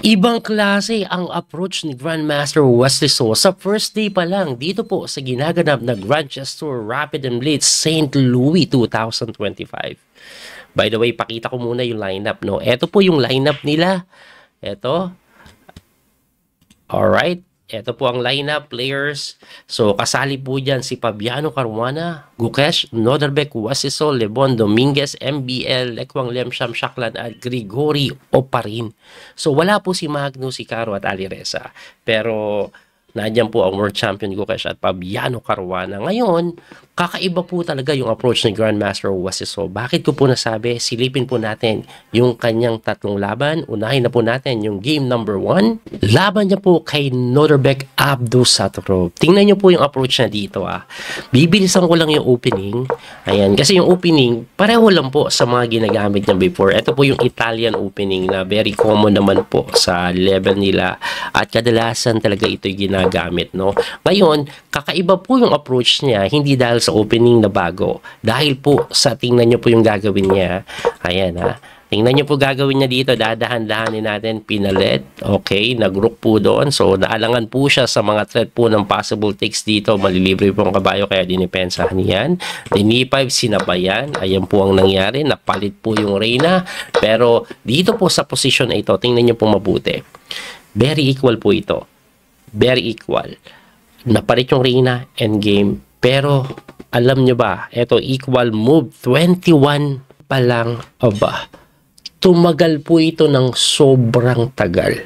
Ibang klase ang approach ni Grandmaster Wesley So sa first day pa lang dito po sa ginaganap na Grandchester Rapid and Blitz St. Louis 2025. By the way, pakita ko muna yung lineup, no? Ito po yung lineup nila. Ito. Alright. Ito po ang lineup players. So, kasali po dyan si Fabiano Caruana, Gukesh, Noderbeck, Wasiso, Lebon, Dominguez, MBL, Lekwang Lemsham, Shaklan, at Grigori Oparin. So, wala po si Magno, si Caro at Ali Reza. Pero, nandiyan po ang World Champion Gukesh at Fabiano Caruana. Ngayon, kakaiba po talaga yung approach ni Grandmaster Wasiso. Bakit ko po nasabi? Silipin po natin yung kanyang tatlong laban. Unahin na po natin yung game number 1. Laban niya po kay Noderbeck Abdusattorov. Tingnan niyo po yung approach niya dito. Bibilisan ko lang yung opening. Ayan, kasi yung opening, pareho lang po sa mga ginagamit niya before. Ito po yung Italian opening na very common naman po sa level nila. At kadalasan talaga ito yung ginagamit, no? Ngayon, kakaiba po yung approach niya, hindi dahil sa opening na bago. Dahil po sa, tingnan nyo po yung gagawin niya. Ayan tingnan nyo po gagawin niya dito, dadahan-dahanin natin, pinalit. Okay, nag-rook po doon. So, naalangan po siya sa mga threat po ng possible takes dito. Malilibre po ang kabayo, kaya dinipensahan niyan. Then E5, sinabayan. Ayan po ang nangyari. Napalit po yung Reyna. Pero, dito po sa position na ito, tingnan nyo po mabuti. Very equal po ito. Very equal. Napalit yung Reyna, endgame. Pero, alam nyo ba, ito equal move 21 pa lang. Aba, tumagal po ito ng sobrang tagal.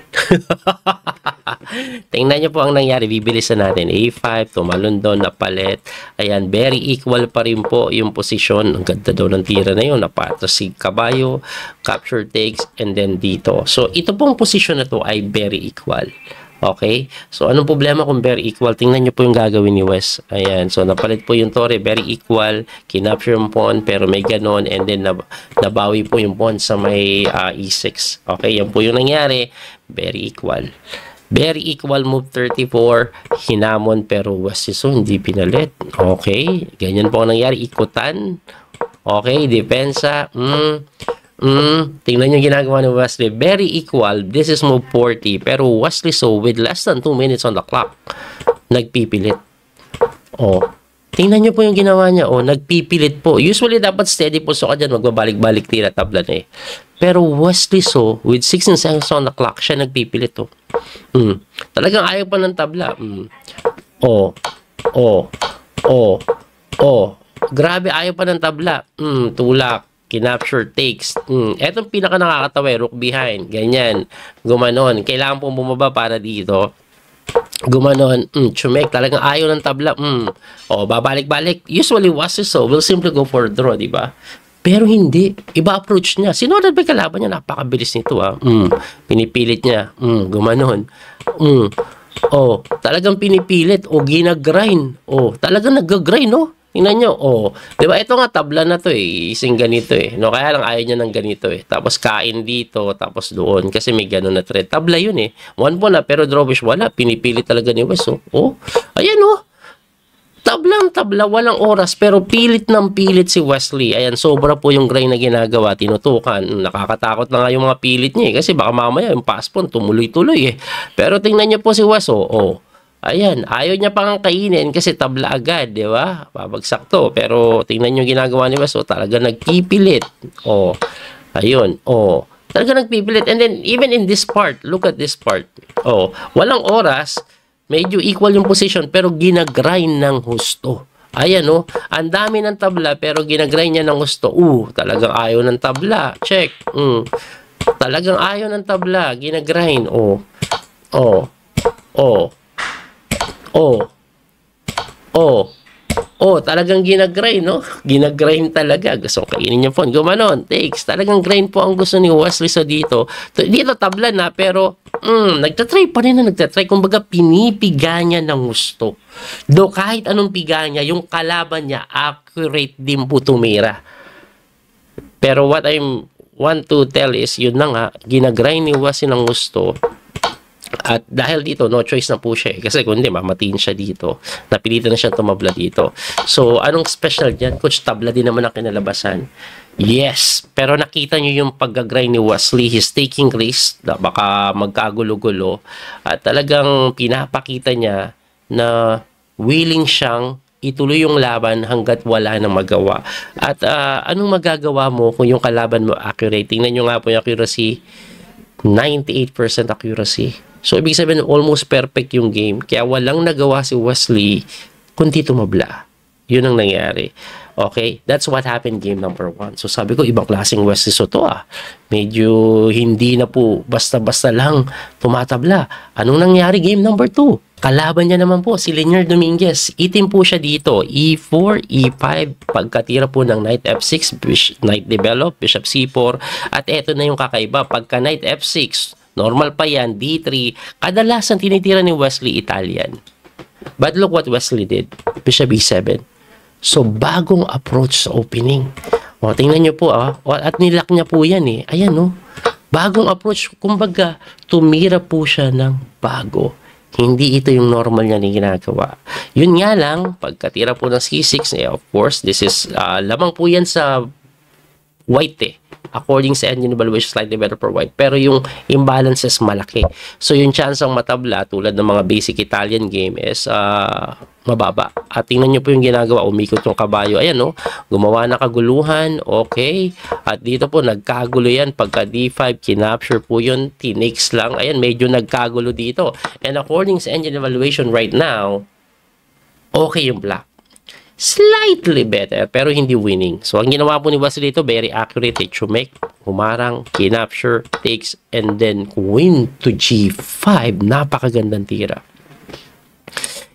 Tingnan nyo po ang nangyari. Bibilisan natin. A5, tumalon doon, napalit. Ayan, very equal pa rin po yung position. Ang ganda daw ng tira na yun. Napatras si kabayo, capture takes, and then dito. So, ito pong position na to ay very equal. Okay? So, anong problema kung very equal? Tingnan nyo po yung gagawin ni Wes. Ayan. So, napalit po yung tore. Very equal. Kinapture yung pawn, pero may ganon. And then, nabawi po yung pawn sa may E6. Okay? Yan po yung nangyari. Very equal. Very equal move 34. Hinamon, pero Wes so hindi pinalit. Okay? Ganyan po ang nangyari. Ikutan. Okay? Depensa. Tingnan yung ginagawa ni Wesley. Very equal. This is move 40. Pero Wesley So with less than 2 minutes on the clock, nagpipilit. Tingnan nyo po yung ginawa niya. Nagpipilit po. Usually dapat steady po. So ka dyan, magbabalik-balik tira tabla na eh. Pero Wesley So with 16 seconds on the clock, siya nagpipilit to. Talagang ayaw pa ng tabla. Grabe, ayaw pa ng tabla. Tulak. Kinapture takes. Etong pinaka nakakatawa, rook behind. Ganyan. Gumanon. Kailangan pong bumaba para dito. Gumanon. Chumek. Talagang ayaw ng tabla. Babalik-balik. Usually, Wesley So will simply go for a draw, diba? Pero hindi. Iba approach niya. Sinunod ba kalaban niya? Napakabilis nito, Pinipilit niya. Gumanon. Talagang pinipilit. Ginagrind. Talagang nag-grind, no? Tingnan nyo, diba, ito nga tabla na to ising ganito kaya lang ayaw niya ng ganito tapos kain dito, tapos doon, kasi may gano'n na thread, tabla yun 1 po na, pero drawbish wala, pinipili talaga ni Wes, ayan tabla, walang oras, pero pilit ng pilit si Wesley, ayan, sobra po yung grind na ginagawa, tinutukan, nakakatakot na nga yung mga pilit niya, kasi baka mamaya yung pass-pawn, tumuloy-tuloy pero tingnan niyo po si Wes, ayan, ayaw niya pang kainin kasi tabla agad, di ba? Babagsak to. Pero tingnan niyo ginagawa ni Wes, talaga nagpipilit. Ayun, talaga nagpipilit. And then, even in this part, look at this part. Walang oras, medyo equal yung position, pero ginagrind ng husto. Ayan, ang dami ng tabla, pero ginagrind niya ng husto. Talagang ayaw ng tabla. Check. Talagang ayaw ng tabla. Ginagrind. Talagang ginagrind, Ginagrind talaga. Gusto kong kainin yung phone. Gumanon, takes. Talagang grind po ang gusto ni Wesley So dito. Dito tabla na, pero nagtatry pa rin na nagtatry. Kumbaga, pinipiga niya ng gusto. Kahit anong piga niya, yung kalaban niya, accurate din po tumira. Pero what I want to tell is, yun na nga, ginagrind ni Wesley ng gusto. At dahil dito, no choice na po siya eh. Kasi kung hindi, mamatiin siya dito. Napilitan na siya tumabla dito. So, anong special dyan? Coach, tabla din naman ang kinalabasan. Yes, pero nakita nyo yung pag-grind ni Wesley. He's taking risks na baka magkagulo-gulo. At talagang pinapakita niya na willing siyang ituloy yung laban hanggat wala nang magawa. At anong magagawa mo kung yung kalaban mo accurate? Tingnan nyo nga po yung accuracy. 98% accuracy. So, ibig sabihin, almost perfect yung game. Kaya walang nagawa si Wesley kundi tumabla. Yun ang nangyari. Okay? That's what happened game number 1. So, sabi ko, ibang klaseng Wesley Soto Medyo hindi na po basta-basta lang tumatabla. Anong nangyari game number 2? Kalaban niya naman po, si Linier Dominguez. Itim po siya dito. E4, E5, pagkatira po ng Knight F6, Knight develop, Bishop C4. At eto na yung kakaiba. Pagka Knight F6, normal pa yan, D3. Kadalasan tinitira ni Wesley Italian. But look what Wesley did. Bishop E7. So, bagong approach sa opening. O, tingnan nyo po, at nilak niya po yan eh. Ayan, no? Bagong approach. Kumbaga, tumira po siya ng bago. Hindi ito yung normal niya na ginagawa. Yun nga lang, pagkatira po ng C6, of course, this is, lamang po yan sa white eh. According sa engine evaluation, slightly better for white. Pero yung imbalances malaki. So, yung chance ang matabla, tulad ng mga basic Italian game is mababa. At tingnan nyo po yung ginagawa. Umikot yung kabayo. Ayan, no? Gumawa na kaguluhan. Okay. At dito po, nagkagulo yan. Pagka D5, kinapture po yun. Tinix lang. Ayan, medyo nagkagulo dito. And according sa engine evaluation right now, okay yung black. Slightly better, pero hindi winning. So, ang ginawa po ni Wesley dito, very accurate. Chumek, humarang, kinapture, takes, and then queen to G5. Napakagandang tira.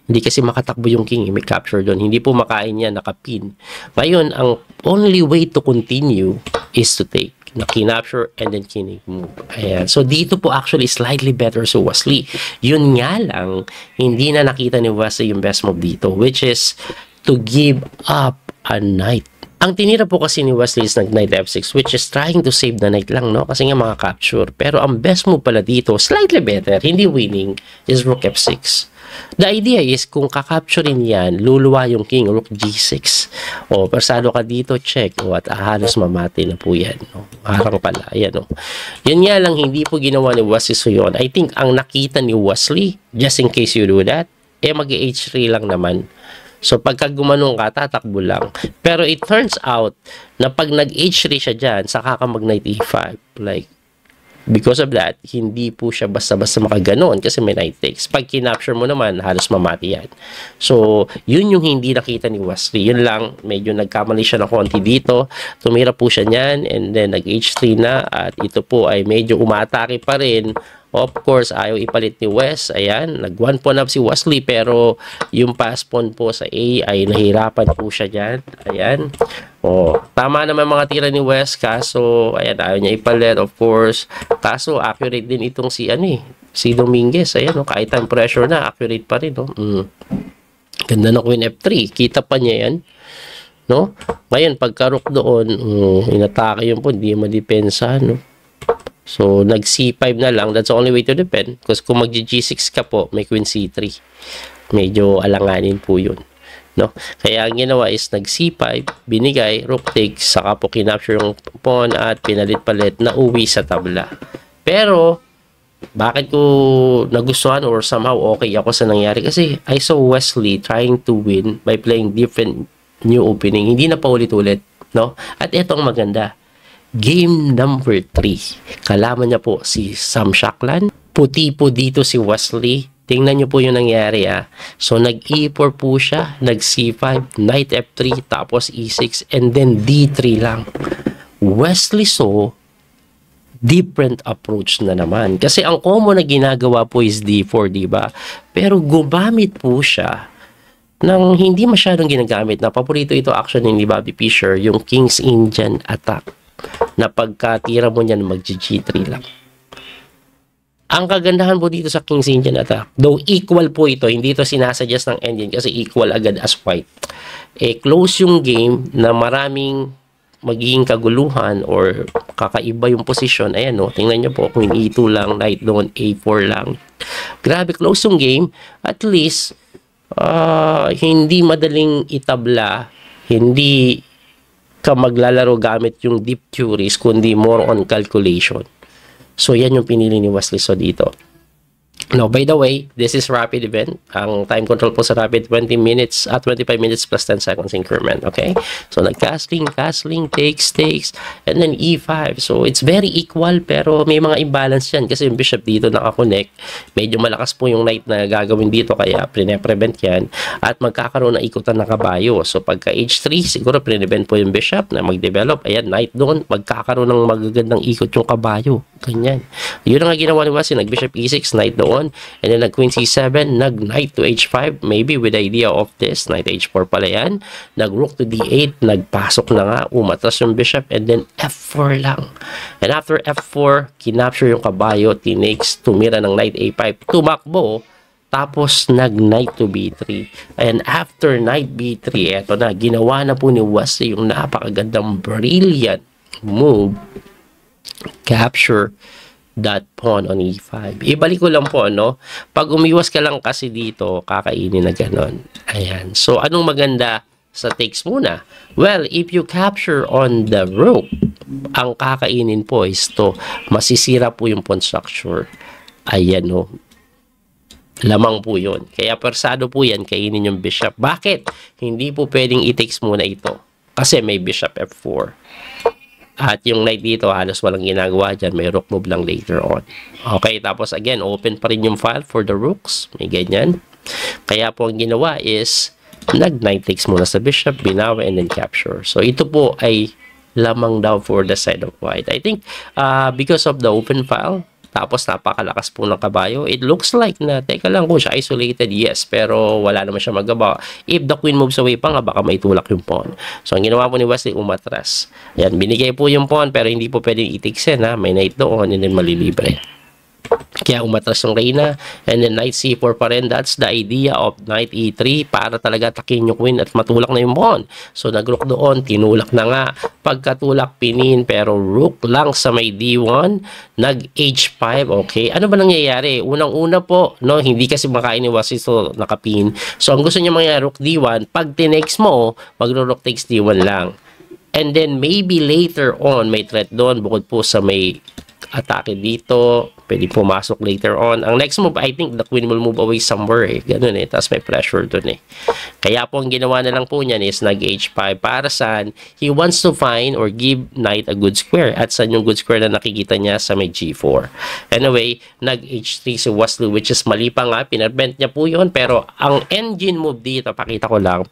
Hindi kasi makatakbo yung king, may capture doon. Hindi po makain yan, nakapin. Ngayon, ang only way to continue is to take. Na kinapture and then kinig move. Ayan. So, dito po actually slightly better si Wesley. Yun nga lang, hindi na nakita ni Wesley yung best move dito, which is to give up a knight. Ang tinira po kasi ni Wesley is nag-knight F6, which is trying to save the knight lang, no? Kasi nga mga capture. Pero ang best move pala dito, slightly better, hindi winning, is rook F6. The idea is, kung kakapturein yan, luluwa yung king, rook G6. O, persado ka dito, check. O, at halos mamati na po yan. No? Harang pala. Ayan, no? Yan nga lang, hindi po ginawa ni Wesley. So yun, I think, ang nakita ni Wesley, just in case you do that, mag-H3 lang naman. So, pagka gumanong ka, tatakbo lang. Pero it turns out na pag nag-H3 siya dyan, saka ka mag-Knight E5. Like, because of that, hindi po siya basta-basta makaganon kasi may knight takes. Pag kinapture mo naman, halos mamati yan. So, yun yung hindi nakita ni Wesley. Yun lang, medyo nagkamali siya ng konti dito. Tumira po siya niyan and then nag-H3 na at ito po ay medyo umatake pa rin. Of course, ayaw ipalit ni Wes. Ayan, nag-1 pawn up si Wesley pero yung pass pawn po sa A ay nahirapan po siya dyan. Ayan. Tama naman mga tira ni Wes kaso, ayan, ayaw niya ipalit, of course. Kaso, accurate din itong si Dominguez. Ayan, kahit ang pressure na, accurate pa rin. Ganda ng Queen F3. Kita pa niya yan. No? Ngayon, pagka rook doon, inatake yun po, hindi madepensa, no? So, nag-C5 na lang. That's the only way to defend. Because kung mag-G6 ka po, may Queen C3. Medyo alanganin po yun. No? Kaya ang ginawa is nag-C5, binigay, rook takes, saka po kinapture yung pawn at pinalit-palit na uwi sa tabla. Pero, bakit ko nagustuhan or somehow okay ako sa nangyari? Kasi I saw Wesley trying to win by playing different new opening. Hindi na paulit-ulit. No? At ito ang maganda. Game number 3. Kalaman niya po si Sam Shaklan. Puti po dito si Wesley. Tingnan niyo po yung nangyari So nag-E4 po siya, nag-C5, Knight F3, tapos E6, and then D3 lang. Wesley saw different approach na naman. Kasi ang common na ginagawa po is D4, diba? Pero gumamit po siya ng hindi masyadong ginagamit. Na paborito ito action ni Bobby Fischer, yung King's Indian attack. Na pagkatira mo niyan, mag-G3 lang. Ang kagandahan po dito sa King's Indian attack, though equal po ito, hindi ito sinasuggest ng engine kasi equal agad as white. Close yung game na maraming magiging kaguluhan or kakaiba yung posisyon, ayan no, tingnan nyo po, Queen E2 lang, Knight doon, A4 lang. Grabe, close yung game. At least, hindi madaling itabla, hindi ka maglalaro gamit yung deep theories, kundi more on calculation. So, yan yung pinili ni Wesley So dito. Now, by the way, this is rapid event. Ang time control po sa rapid, 20 minutes at 25 minutes plus 10 seconds increment. Okay? So, nag-castling, takes, and then E5. So, it's very equal pero may mga imbalance yan kasi yung bishop dito nakakonect. Medyo malakas po yung knight na gagawin dito kaya prevent yan. At magkakaroon ng ikutan ng kabayo. So, pagka H3, siguro prevent po yung bishop na mag-develop. Ayan, knight doon. Magkakaroon ng magagandang ikot yung kabayo. Ganyan. Yun ang ginawa ni Wesley. Nag-bishop E6, knight doon. And then nag-queen C7, nag-knight to H5, maybe with the idea of this, knight H4 pala yan. Nag-rook to D8, nagpasok na nga, umatras yung bishop, and then F4 lang. And after F4, kinapture yung kabayo, tinakes, tumira ng knight A5, tumakbo, tapos nag-knight to B3. And after knight B3, eto na, ginawa na po ni Wesley yung napakagandang brilliant move, capture that pawn on E5. Ibalik ko lang po, no? Pag umiwas ka lang kasi dito, kakainin na ganon. Ayan. So, anong maganda sa takes muna? Well, if you capture on the rook, ang kakainin po is to, masisira po yung pawn structure. Ayan, no? Lamang po yun. Kaya persado po yan, kainin yung bishop. Bakit? Hindi po pwedeng i-takes muna ito. Kasi may bishop F4. At yung knight dito, halos walang ginagawa dyan. May rook move lang later on. Okay, tapos again, open pa rin yung file for the rooks. May ganyan. Kaya po ang ginawa is, nag-knight takes muna sa bishop, binawi, and then capture. So, ito po ay lamang daw for the side of white. I think, because of the open file, tapos napakalakas po ng kabayo, it looks like na, teka lang, kung siya isolated, yes, pero wala naman siya magawa. If the queen moves away pa nga, baka maitulak yung pawn. So, ang ginawa po ni Wesley, umatras. Yan, binigay po yung pawn, pero hindi po pwedeng itiksin, ha? May knight doon, and then malilibre. Kaya umatras yung reyna, and then knight C4 pa rin. That's the idea of knight E3 para talaga takin yung queen at matulak na yung pawn. So, nag-rook doon, tinulak na nga. Pagkatulak, pinin, pero rook lang sa may D1, nag-H5, okay? Ano ba nangyayari? Unang-una po, no, hindi kasi makain ni Wesley so nakapin. So, ang gusto niya mangyayari, rook D1, pag tinex mo, magro-rook takes D1 lang. And then, maybe later on, may threat doon, bukod po sa may atake dito, pwede pumasok later on. Ang next move, I think the queen will move away somewhere eh. Ganun eh. Tapos may pressure dun eh. Kaya po ang ginawa na lang po niyan is nag-H5 para saan he wants to find or give knight a good square. At saan yung good square na nakikita niya sa may G4. Anyway, nag-H3 si Wesley which is mali pa nga. Pinarbent niya po yun. Pero ang engine move dito, pakita ko lang.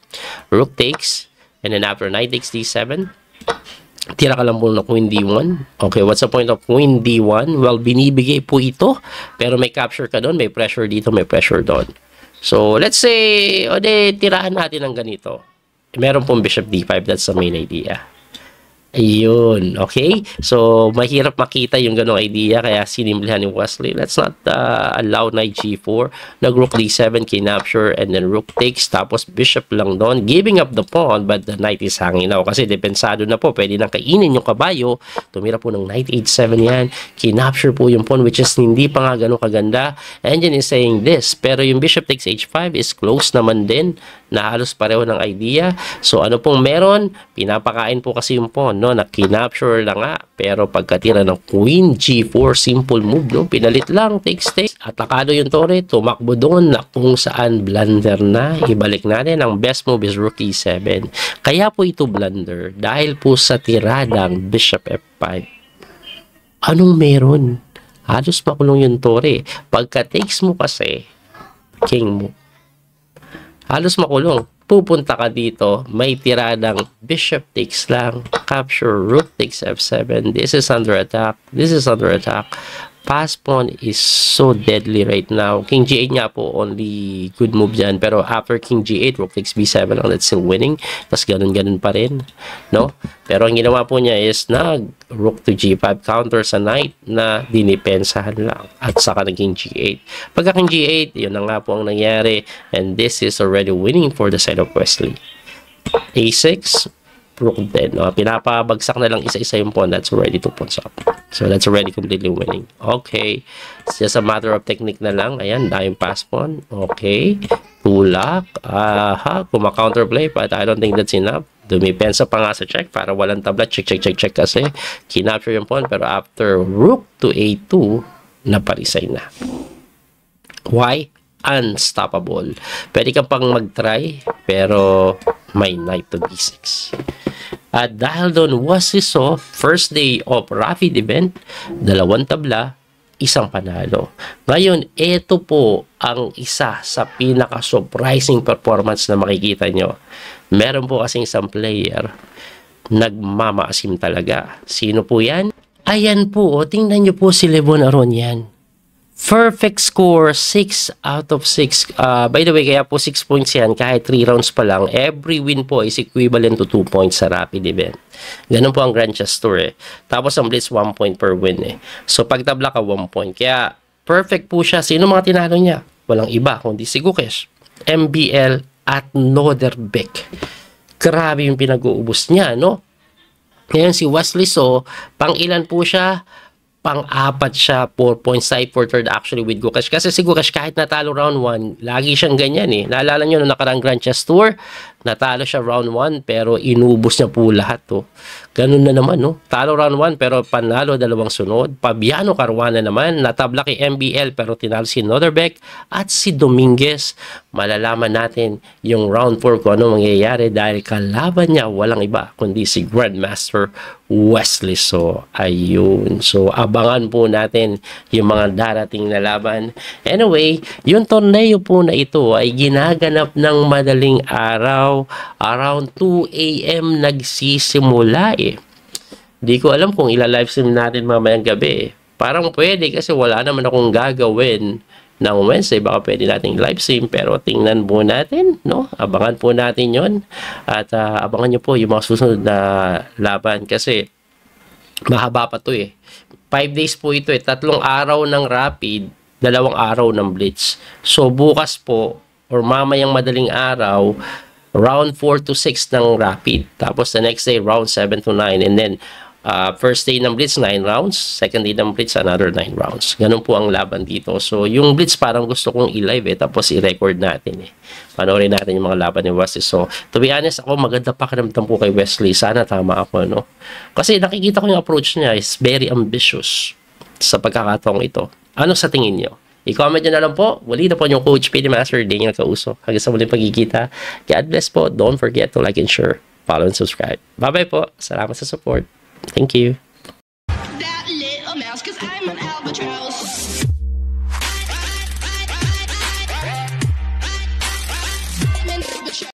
Rook takes. And then after knight takes D7. Tira ka lang po na queen D1. Okay, what's the point of queen D1? Well, binibigay po ito. Pero may capture ka doon, may pressure dito, may pressure doon. So, let's say, o de, tirahan natin ng ganito. Meron pong bishop D5, that's the main idea. Ayun, okay? So, mahirap makita yung ganong idea, kaya sinimplihan ni Wesley. Let's not allow knight G4. Nag-rook D7, kinapture, and then rook takes, tapos bishop lang doon. Giving up the pawn, but the knight is hanging now. Kasi depensado na po, pwede nang kainin yung kabayo. Tumira po ng knight H7 yan. Kinapture po yung pawn, which is hindi pa nga ganun kaganda. Engine is saying this, pero yung bishop takes H5 is close naman din, na halos pareho ng idea. So, ano pong meron? Pinapakain po kasi yung pawn, no? Na kinapture lang nga. Pero pagkatira ng queen G4, simple move, no? Pinalit lang, takes. Atakado yung tore, tumakbo doon na kung saan blunder na. Ibalik natin, ang best move is rook E7. Kaya po ito blunder dahil po sa tiradang bishop F5. Anong meron? Halos makulong yung tore. Pagka takes mo kasi, king mo. Halos makulong. Pupunta ka dito, may tiradang bishop takes lang, capture, rook takes F7. This is under attack. This is under attack. Pass pawn is so deadly right now. King G8 nga po, only good move dyan. Pero after King G8, rook takes B7 lang, that's still winning. Tapos ganun-ganun pa rin. No? Pero ang ginawa po niya is nag-rook to G5 counter sa knight na dinipensahan lang. At saka naging G8. Pagka King G8, yun na nga po ang nangyari. And this is already winning for the side of Wesley. A6. rook din. No? Pinapabagsak na lang isa-isa yung pawn. That's already 2 pawns up. So, that's already completely winning. Okay. It's just a matter of technique na lang. Ayan, dahil pass pawn. Okay. Tulak. Kuma-counterplay, but I don't think that's enough. Dumipensa pa nga sa check para walang tabla. Check kasi. Kinapture yung pawn, pero after rook to a2, naparisay na. Why? Unstoppable. Pwede ka pang mag-try, pero may knight to b6. At dahil doon, Wasiso, first day of Rapid event, 2 tabla, 1 panalo. Ngayon, ito po ang isa sa pinaka-surprising performance na makikita nyo. Meron po kasing isang player, nagmamaasim talaga. Sino po yan? Ayan po, tingnan nyo po si Lebon Aronian. Perfect score, 6 out of 6. By the way, kaya po 6 points yan, kahit 3 rounds pa lang. Every win po is equivalent to 2 points sa Rapid event. Ganun po ang Grand Chess Tour eh. Tapos ang Blitz, 1 point per win eh. So pag tabla ka, 1 point. Kaya perfect po siya. Sino mga tinalo niya? Walang iba, kundi si Gukesh, MBL at Noderbeck. Grabe yung pinag-uubos niya, no? Ngayon si Wesley So, pang ilan po siya? Pang-apat siya, 4 points side for third actually with Gukesh. Kasi si Gukesh kahit natalo round 1, lagi siyang ganyan eh. Naalala nyo nung nakarang Grand Chess Tour, natalo siya round 1 pero inubos niya po lahat to. Ganun na naman no. Talo round 1 pero panalo 2 sunod. Fabiano Caruana naman, natabla kay MBL pero tinalo si Noderbeck at si Dominguez. Malalaman natin yung round 4 kung ano mangyayari dahil kalaban niya walang iba kundi si Grandmaster Wesley So. Ayun. So abangan po natin yung mga darating na laban. Anyway, yung torneo po na ito ay ginaganap ng madaling araw. Around 2 AM nagsisimula eh. Di ko alam kung ila-livestream natin mamayang gabi eh. Parang pwede kasi wala naman akong gagawin ng Wednesday. Baka pwede nating livestream pero tingnan po natin, no? Abangan po natin yon. At abangan nyo po yung mga susunod na laban kasi mahaba pa to eh. 5 days po ito eh. 3 araw ng Rapid, 2 araw ng Blitz. So bukas po or mamayang madaling araw, round 4 to 6 ng Rapid. Tapos the next day, round 7 to 9. And then, first day ng Blitz, 9 rounds. Second day ng Blitz, another 9 rounds. Ganun po ang laban dito. So, yung Blitz parang gusto kong i-live eh. Tapos i-record natin eh. Panoorin natin yung mga laban ni Wesley. So, to be honest, ako maganda pakiramdam po kay Wesley. Sana tama ako, no? Kasi nakikita ko yung approach niya is very ambitious sa pagkakataong ito. Ano sa tingin niyo? I-comment nyo na lang po. Wali na po yung Coach PD Master Daniel Causo. Hanggang sa muling pagkikita. God bless po. Don't forget to like and share, follow and subscribe. Bye-bye po. Salamat sa support. Thank you. That little mouse, 'cause I'm an albatross.